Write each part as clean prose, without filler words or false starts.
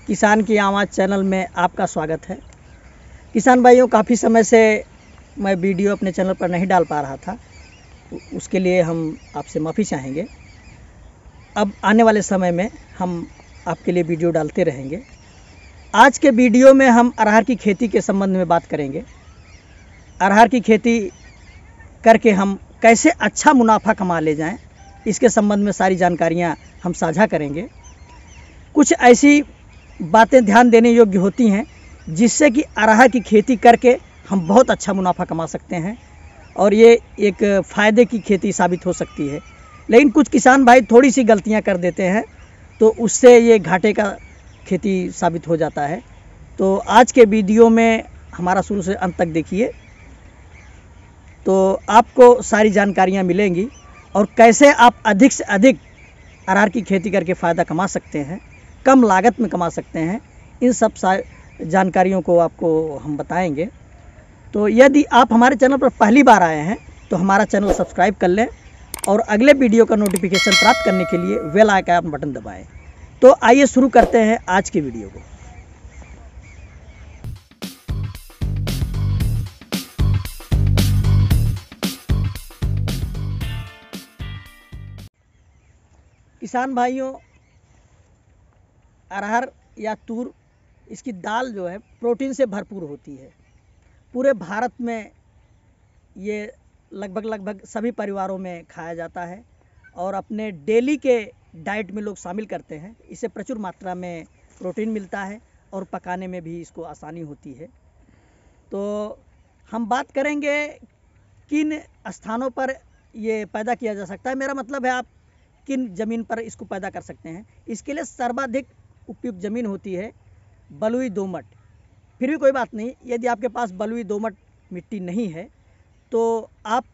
किसान की आवाज़ चैनल में आपका स्वागत है। किसान भाइयों, काफ़ी समय से मैं वीडियो अपने चैनल पर नहीं डाल पा रहा था, उसके लिए हम आपसे माफ़ी चाहेंगे। अब आने वाले समय में हम आपके लिए वीडियो डालते रहेंगे। आज के वीडियो में हम अरहर की खेती के संबंध में बात करेंगे। अरहर की खेती करके हम कैसे अच्छा मुनाफा कमा ले जाएं, इसके संबंध में सारी जानकारियां हम साझा करेंगे। कुछ ऐसी बातें ध्यान देने योग्य होती हैं जिससे कि अरहर की खेती करके हम बहुत अच्छा मुनाफा कमा सकते हैं और ये एक फ़ायदे की खेती साबित हो सकती है। लेकिन कुछ किसान भाई थोड़ी सी गलतियां कर देते हैं तो उससे ये घाटे का खेती साबित हो जाता है। तो आज के वीडियो में हमारा शुरू से अंत तक देखिए, तो आपको सारी जानकारियां मिलेंगी और कैसे आप अधिक से अधिक अरहर की खेती करके फ़ायदा कमा सकते हैं, कम लागत में कमा सकते हैं। इन सब जानकारियों को आपको हम बताएंगे। तो यदि आप हमारे चैनल पर पहली बार आए हैं तो हमारा चैनल सब्सक्राइब कर लें और अगले वीडियो का नोटिफिकेशन प्राप्त करने के लिए बेल आइकन बटन दबाएं। तो आइए शुरू करते हैं आज की वीडियो को। किसान भाइयों, अरहर या तूर, इसकी दाल जो है प्रोटीन से भरपूर होती है। पूरे भारत में ये लगभग सभी परिवारों में खाया जाता है और अपने डेली के डाइट में लोग शामिल करते हैं। इसे प्रचुर मात्रा में प्रोटीन मिलता है और पकाने में भी इसको आसानी होती है। तो हम बात करेंगे किन स्थानों पर ये पैदा किया जा सकता है। मेरा मतलब है आप किन ज़मीन पर इसको पैदा कर सकते हैं। इसके लिए सर्वाधिक उपयुक्त ज़मीन होती है बलुई दोमट। फिर भी कोई बात नहीं, यदि आपके पास बलुई दोमट मिट्टी नहीं है तो आप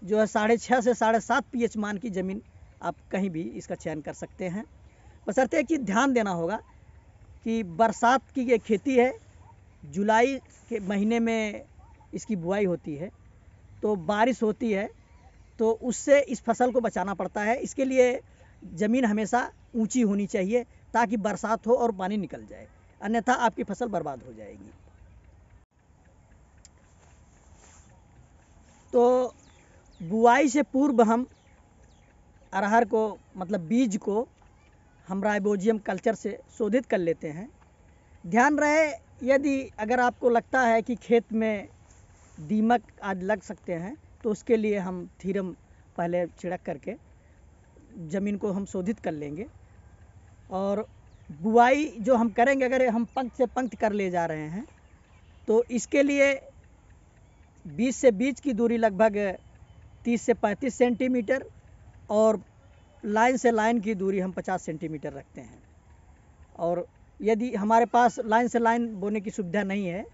जो है 6.5 से 7.5 pH मान की ज़मीन आप कहीं भी इसका चयन कर सकते हैं। बशर्ते कि ध्यान देना होगा कि बरसात की ये खेती है, जुलाई के महीने में इसकी बुआई होती है, तो बारिश होती है तो उससे इस फसल को बचाना पड़ता है। इसके लिए ज़मीन हमेशा ऊंची होनी चाहिए ताकि बरसात हो और पानी निकल जाए, अन्यथा आपकी फसल बर्बाद हो जाएगी। तो बुआई से पूर्व हम अरहर को मतलब बीज को हम राइबोजियम कल्चर से शोधित कर लेते हैं। ध्यान रहे, यदि अगर आपको लगता है कि खेत में दीमक आज लग सकते हैं तो उसके लिए हम थीरम पहले छिड़क करके ज़मीन को हम शोधित कर लेंगे। और बुआई जो हम करेंगे, अगर हम पंक्ति से पंक्ति कर ले जा रहे हैं तो इसके लिए बीज से बीज की दूरी लगभग 30 से 35 सेंटीमीटर और लाइन से लाइन की दूरी हम 50 सेंटीमीटर रखते हैं। और यदि हमारे पास लाइन से लाइन बोने की सुविधा नहीं है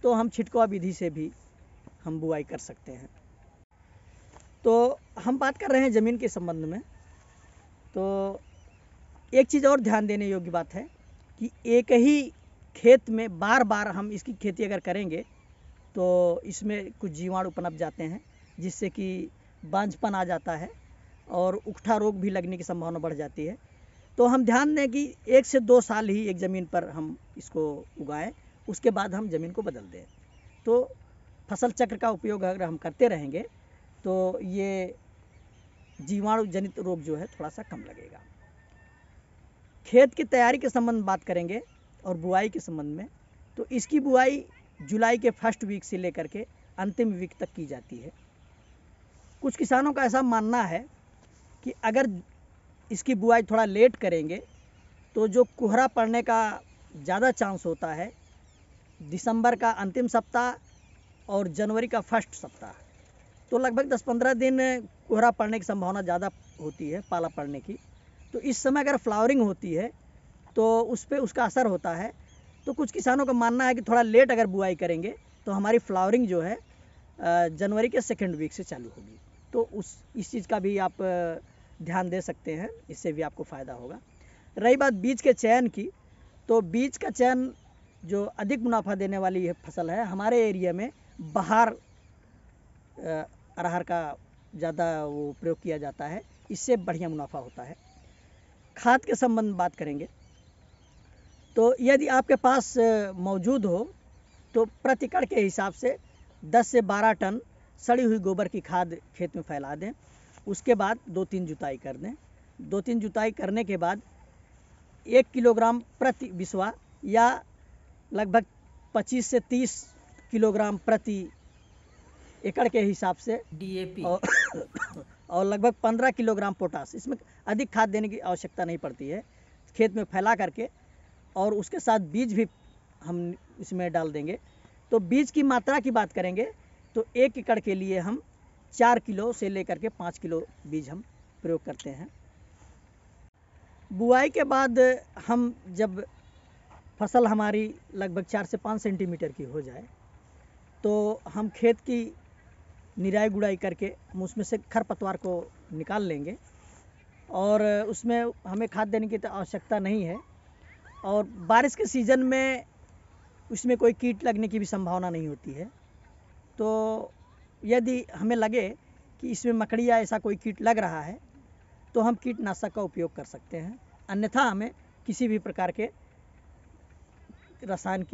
तो हम छिटकुआ विधि से भी हम बुआई कर सकते हैं। तो हम बात कर रहे हैं ज़मीन के संबंध में। तो एक चीज़ और ध्यान देने योग्य बात है कि एक ही खेत में बार बार हम इसकी खेती अगर करेंगे तो इसमें कुछ जीवाणु पनप जाते हैं जिससे कि बांझपन आ जाता है और उकठा रोग भी लगने की संभावना बढ़ जाती है। तो हम ध्यान दें कि 1 से 2 साल ही एक ज़मीन पर हम इसको उगाएं, उसके बाद हम ज़मीन को बदल दें। तो फसल चक्र का उपयोग अगर हम करते रहेंगे तो ये जीवाणु जनित रोग जो है थोड़ा सा कम लगेगा। खेत की तैयारी के संबंध में बात करेंगे और बुआई के संबंध में, तो इसकी बुआई जुलाई के फर्स्ट वीक से लेकर के अंतिम वीक तक की जाती है। कुछ किसानों का ऐसा मानना है कि अगर इसकी बुआई थोड़ा लेट करेंगे तो जो कोहरा पड़ने का ज़्यादा चांस होता है दिसंबर का अंतिम सप्ताह और जनवरी का फर्स्ट सप्ताह, तो लगभग 10-15 दिन कोहरा पड़ने की संभावना ज़्यादा होती है, पाला पड़ने की। तो इस समय अगर फ्लावरिंग होती है तो उस पर उसका असर होता है। तो कुछ किसानों का मानना है कि थोड़ा लेट अगर बुआई करेंगे तो हमारी फ्लावरिंग जो है जनवरी के 2nd वीक से चालू होगी। तो इस चीज़ का भी आप ध्यान दे सकते हैं, इससे भी आपको फ़ायदा होगा। रही बात बीज के चयन की, तो बीज का चयन जो अधिक मुनाफा देने वाली है फसल है, हमारे एरिया में बहार अरहर का ज़्यादा वो प्रयोग किया जाता है, इससे बढ़िया मुनाफा होता है। खाद के संबंध में बात करेंगे तो यदि आपके पास मौजूद हो तो प्रति एकड़ के हिसाब से 10 से 12 टन सड़ी हुई गोबर की खाद खेत में फैला दें। उसके बाद 2-3 जुताई कर दें। 2-3 जुताई करने के बाद 1 किलोग्राम प्रति बिस्वा या लगभग 25 से 30 किलोग्राम प्रति एकड़ के हिसाब से DAP और लगभग 15 किलोग्राम पोटास, इसमें अधिक खाद देने की आवश्यकता नहीं पड़ती है, खेत में फैला करके और उसके साथ बीज भी हम इसमें डाल देंगे। तो बीज की मात्रा की बात करेंगे तो 1 एकड़ के लिए हम 4 किलो से लेकर के 5 किलो बीज हम प्रयोग करते हैं। बुआई के बाद हम जब फसल हमारी लगभग 4 से 5 सेंटीमीटर की हो जाए तो हम खेत की निराई गुड़ाई करके हम उसमें से खरपतवार को निकाल लेंगे और उसमें हमें खाद देने की तो आवश्यकता नहीं है। और बारिश के सीज़न में उसमें कोई कीट लगने की भी संभावना नहीं होती है। तो यदि हमें लगे कि इसमें मकड़ी या ऐसा कोई कीट लग रहा है तो हम कीटनाशक का उपयोग कर सकते हैं, अन्यथा हमें किसी भी प्रकार के रसायन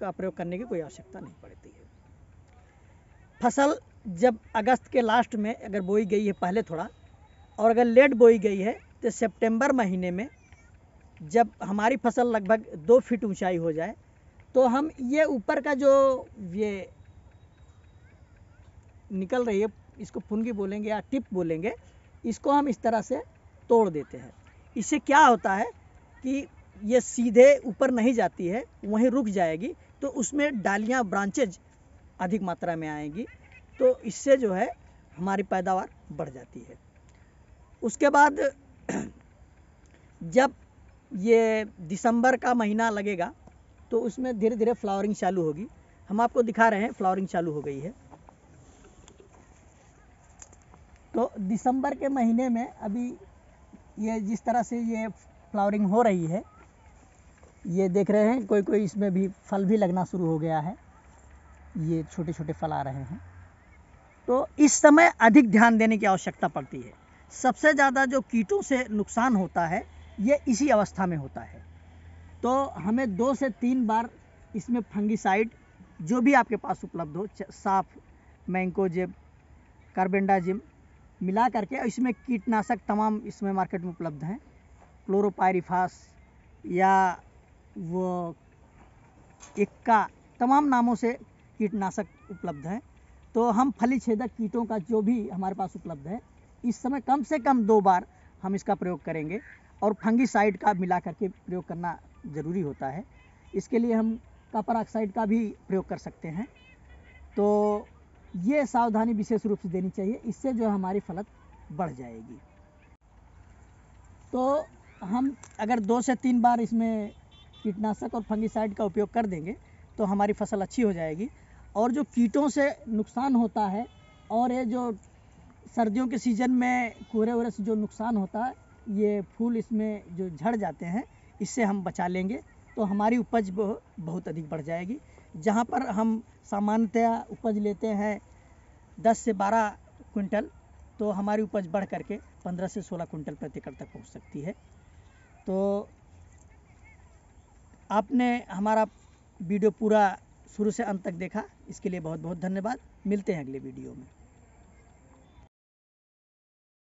का प्रयोग करने की कोई आवश्यकता नहीं पड़ती है। फसल जब अगस्त के लास्ट में अगर बोई गई है पहले थोड़ा, और अगर लेट बोई गई है तो सितंबर महीने में जब हमारी फसल लगभग 2 फीट ऊंचाई हो जाए तो हम ये ऊपर का जो ये निकल रही है, इसको फुनगी बोलेंगे या टिप बोलेंगे, इसको हम इस तरह से तोड़ देते हैं। इससे क्या होता है कि ये सीधे ऊपर नहीं जाती है, वहीं रुक जाएगी, तो उसमें डालियाँ ब्रांचेज अधिक मात्रा में आएंगी, तो इससे जो है हमारी पैदावार बढ़ जाती है। उसके बाद जब ये दिसंबर का महीना लगेगा तो उसमें धीरे धीरे फ्लावरिंग चालू होगी। हम आपको दिखा रहे हैं फ्लावरिंग चालू हो गई है। तो दिसंबर के महीने में अभी ये जिस तरह से ये फ्लावरिंग हो रही है, ये देख रहे हैं कोई कोई इसमें भी फल भी लगना शुरू हो गया है, ये छोटे छोटे फल आ रहे हैं। तो इस समय अधिक ध्यान देने की आवश्यकता पड़ती है। सबसे ज़्यादा जो कीटों से नुकसान होता है ये इसी अवस्था में होता है। तो हमें 2 से 3 बार इसमें फंगिसाइड जो भी आपके पास उपलब्ध हो, साफ, मैंकोजेब, कार्बेंडाजिम मिला करके, इसमें कीटनाशक तमाम इसमें मार्केट में उपलब्ध हैं, क्लोरोपायरिफास या वो इक्का, तमाम नामों से कीटनाशक उपलब्ध हैं। तो हम फली छेदक कीटों का जो भी हमारे पास उपलब्ध है, इस समय कम से कम 2 बार हम इसका प्रयोग करेंगे और फंगिसाइड का मिला करके प्रयोग करना ज़रूरी होता है। इसके लिए हम कॉपर ऑक्साइड का भी प्रयोग कर सकते हैं। तो ये सावधानी विशेष रूप से देनी चाहिए, इससे जो हमारी फलत बढ़ जाएगी। तो हम अगर 2 से 3 बार इसमें कीटनाशक और फंगिसाइड का उपयोग कर देंगे तो हमारी फसल अच्छी हो जाएगी। और जो कीटों से नुकसान होता है और ये जो सर्दियों के सीज़न में कोहरे वोहरे से जो नुकसान होता है, ये फूल इसमें जो झड़ जाते हैं, इससे हम बचा लेंगे तो हमारी उपज बहुत अधिक बढ़ जाएगी। जहाँ पर हम सामान्यतया उपज लेते हैं 10 से 12 क्विंटल, तो हमारी उपज बढ़ करके 15 से 16 क्विंटल प्रति एकड़ तक पहुँच सकती है। तो आपने हमारा वीडियो पूरा शुरू से अंत तक देखा, इसके लिए बहुत बहुत धन्यवाद। मिलते हैं अगले वीडियो में।